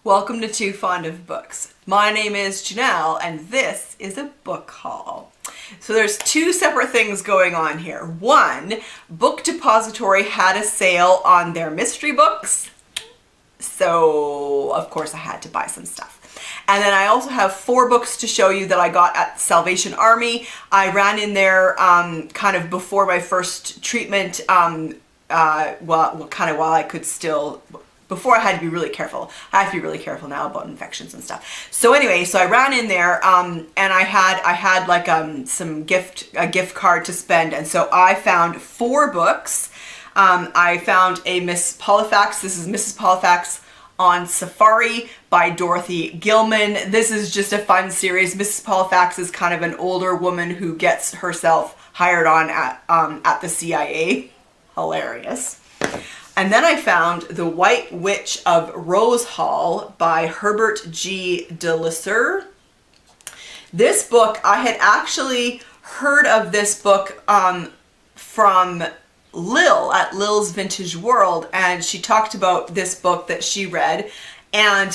Welcome to Too Fond of Books. My name is Janelle and this is a book haul. So there's two separate things going on here. One, Book Depository had a sale on their mystery books. So of course I had to buy some stuff. And then I also have 4 books to show you that I got at Salvation Army. I ran in there kind of before my first treatment, while I could still, before I had to be really careful. I have to be really careful now about infections and stuff. So anyway, so I ran in there and I had like a gift card to spend, and so I found 4 books. I found a Miss Pollifax. This is Mrs. Pollifax on Safari by Dorothy Gilman. This is just a fun series. Mrs. Pollifax is kind of an older woman who gets herself hired on at the CIA. Hilarious. And then I found The White Witch of Rosehall by Herbert G. de Lisser. This book, I had actually heard of this book from Lil at Lil's Vintage World, and she talked about this book that she read, and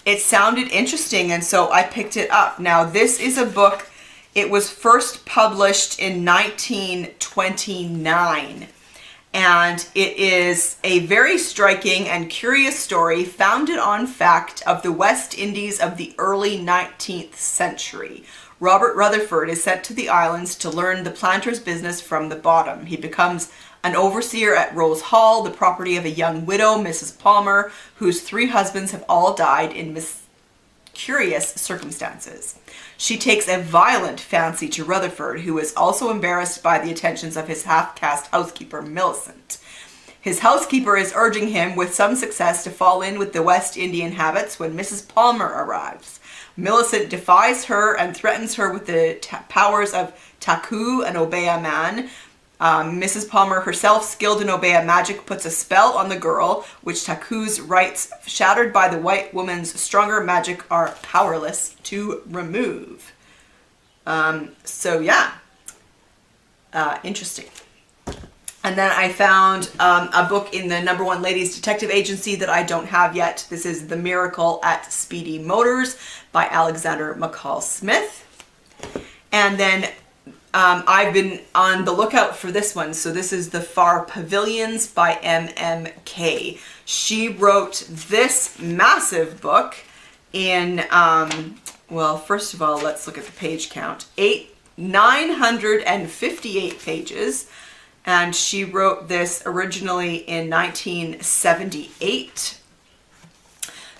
it sounded interesting, and so I picked it up. Now this is a book, it was first published in 1929, and it is a very striking and curious story founded on fact of the West Indies of the early 19th century. Robert Rutherford is sent to the islands to learn the planter's business from the bottom. He becomes an overseer at Rosehall, the property of a young widow, Mrs. Palmer, whose 3 husbands have all died in curious circumstances. She takes a violent fancy to Rutherford, who is also embarrassed by the attentions of his half-caste housekeeper, Millicent. His housekeeper is urging him with some success to fall in with the West Indian habits when Mrs. Palmer arrives. Millicent defies her and threatens her with the powers of Taku and Obeah Man. Mrs. Palmer, herself skilled in Obeah magic, puts a spell on the girl, which Taku's rights, shattered by the white woman's stronger magic, are powerless to remove. So yeah, interesting. And then I found a book in the #1 Ladies Detective Agency that I don't have yet. This is The Miracle at Speedy Motors by Alexander McCall Smith. And then I've been on the lookout for this one. So this is The Far Pavilions by Kaye. She wrote this massive book in, well, first of all, let's look at the page count. 958 pages. And she wrote this originally in 1978.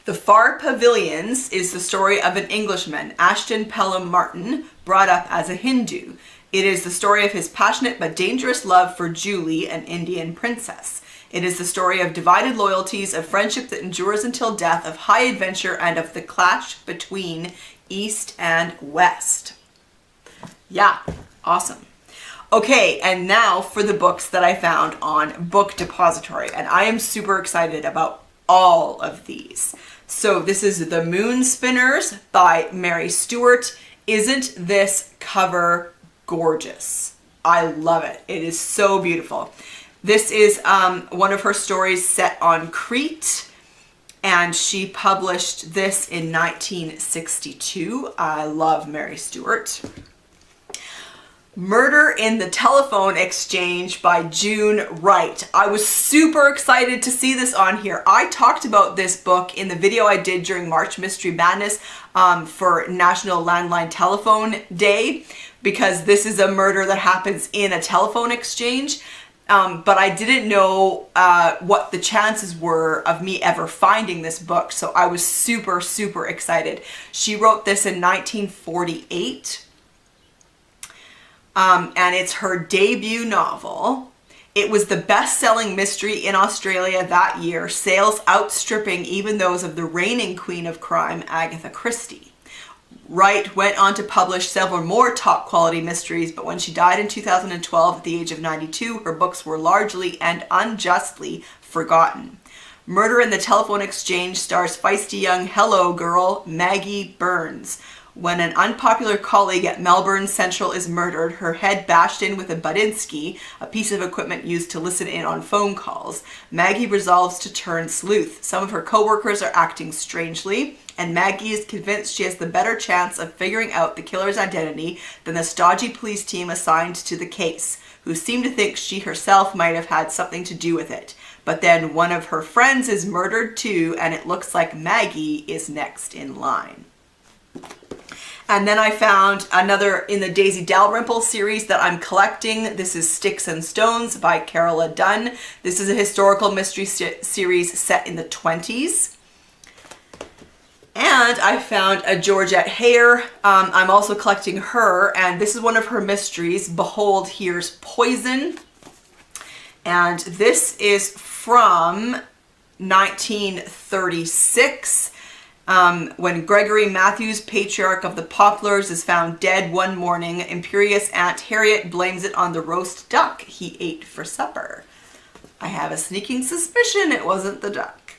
The Far Pavilions is the story of an Englishman, Ashton Pelham Martin, brought up as a Hindu. It is the story of his passionate but dangerous love for Julie, an Indian princess. It is the story of divided loyalties, of friendship that endures until death, of high adventure, and of the clash between East and West. Yeah, awesome. Okay, and now for the books that I found on Book Depository, and I am super excited about all of these. So this is The Moon Spinners by Mary Stewart. Isn't this cover gorgeous? I love it. It is so beautiful. This is one of her stories set on Crete, and she published this in 1962. I love Mary Stewart. Murder in the Telephone Exchange by June Wright. I was super excited to see this on here. I talked about this book in the video I did during March Mystery Madness for National Landline Telephone Day, because this is a murder that happens in a telephone exchange. But I didn't know what the chances were of me ever finding this book, so I was super, super excited. She wrote this in 1948. And it's her debut novel. It was the best-selling mystery in Australia that year, sales outstripping even those of the reigning queen of crime, Agatha Christie. Wright went on to publish several more top-quality mysteries, but when she died in 2012 at the age of 92, her books were largely and unjustly forgotten. Murder in the Telephone Exchange stars feisty young hello girl Maggie Burns. When an unpopular colleague at Melbourne Central is murdered, her head bashed in with a Budinsky, a piece of equipment used to listen in on phone calls, Maggie resolves to turn sleuth. Some of her co-workers are acting strangely, and Maggie is convinced she has the better chance of figuring out the killer's identity than the stodgy police team assigned to the case, who seem to think she herself might have had something to do with it. But then one of her friends is murdered too, and it looks like Maggie is next in line. And then I found another in the Daisy Dalrymple series that I'm collecting. This is Sticks and Stones by Carola Dunn. This is a historical mystery series set in the 20s. And I found a Georgette Hare. I'm also collecting her, and this is one of her mysteries. Behold, Here's Poison. And this is from 1936. When Gregory Matthews, patriarch of the Poplars, is found dead one morning, imperious Aunt Harriet blames it on the roast duck he ate for supper. I have a sneaking suspicion it wasn't the duck.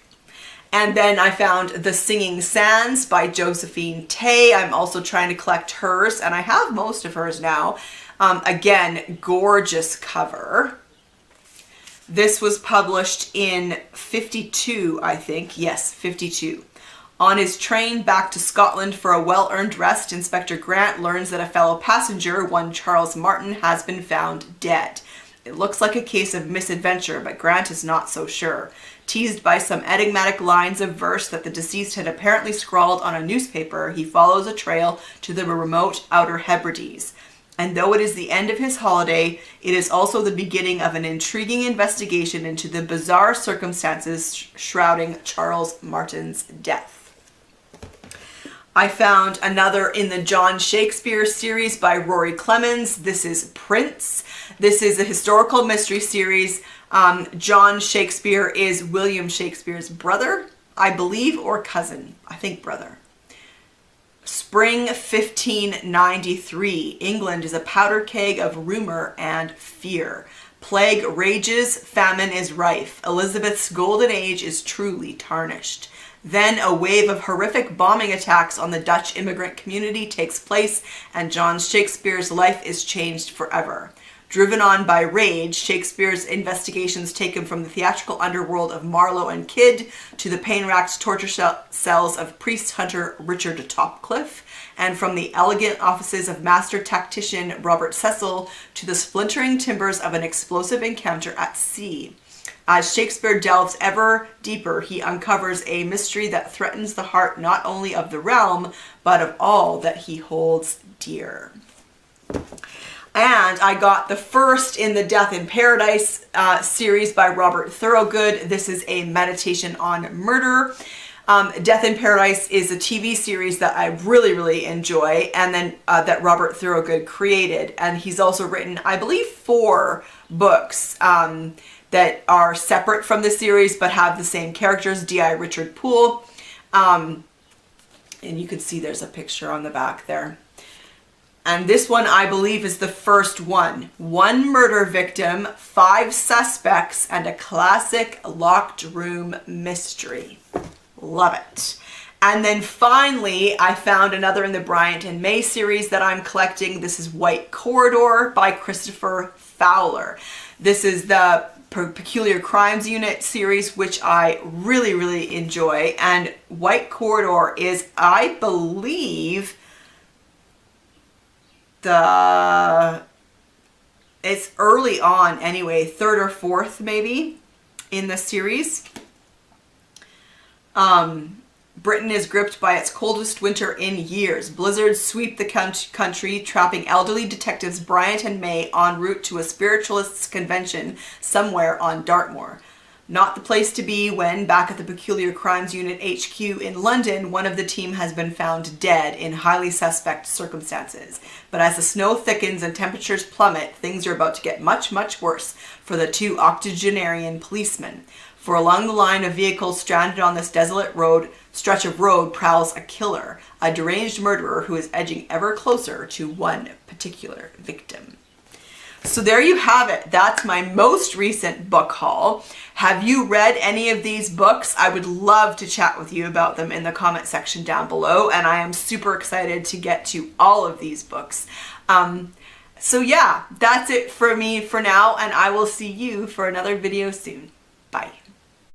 And then I found The Singing Sands by Josephine Tay. I'm also trying to collect hers, and I have most of hers now. Again, gorgeous cover. This was published in 52, I think. Yes, 52. On his train back to Scotland for a well-earned rest, Inspector Grant learns that a fellow passenger, one Charles Martin, has been found dead. It looks like a case of misadventure, but Grant is not so sure. Teased by some enigmatic lines of verse that the deceased had apparently scrawled on a newspaper, he follows a trail to the remote Outer Hebrides. And though it is the end of his holiday, it is also the beginning of an intriguing investigation into the bizarre circumstances shrouding Charles Martin's death. I found another in the John Shakespeare series by Rory Clements. This is Prince. This is a historical mystery series. John Shakespeare is William Shakespeare's brother, I believe, or cousin. I think brother. Spring 1593. England is a powder keg of rumor and fear. Plague rages, famine is rife. Elizabeth's golden age is truly tarnished. Then a wave of horrific bombing attacks on the Dutch immigrant community takes place, and John Shakespeare's life is changed forever. Driven on by rage, Shakespeare's investigations take him from the theatrical underworld of Marlowe and Kidd to the pain-racked torture cells of priest-hunter Richard Topcliffe, and from the elegant offices of master tactician Robert Cecil to the splintering timbers of an explosive encounter at sea. As Shakespeare delves ever deeper, he uncovers a mystery that threatens the heart not only of the realm, but of all that he holds dear. And I got the first in the Death in Paradise series by Robert Thorogood. This is a meditation on murder. Death in Paradise is a TV series that I really, really enjoy, and then that Robert Thorogood created. And he's also written, I believe, 4 books that are separate from the series but have the same characters. D.I. Richard Poole. And you can see there's a picture on the back there. And this one, I believe, is the first one. 1 murder victim, 5 suspects, and a classic locked room mystery. Love it. And then finally, I found another in the Bryant and May series that I'm collecting. This is White Corridor by Christopher Fowler. This is the Peculiar Crimes Unit series, which I really, really enjoy. And White Corridor is, I believe, it's early on anyway, 3rd or 4th maybe in the series. Britain is gripped by its coldest winter in years. Blizzards sweep the country, trapping elderly detectives Bryant and May en route to a spiritualists' convention somewhere on Dartmoor. Not the place to be when, back at the Peculiar Crimes Unit HQ in London, one of the team has been found dead in highly suspect circumstances. But as the snow thickens and temperatures plummet, things are about to get much, much worse for the 2 octogenarian policemen. For along the line of vehicles stranded on this desolate stretch of road prowls a killer, a deranged murderer who is edging ever closer to one particular victim. So there you have it. That's my most recent book haul. Have you read any of these books? I would love to chat with you about them in the comment section down below, and I am super excited to get to all of these books. So yeah, that's it for me for now, and I will see you for another video soon. Bye.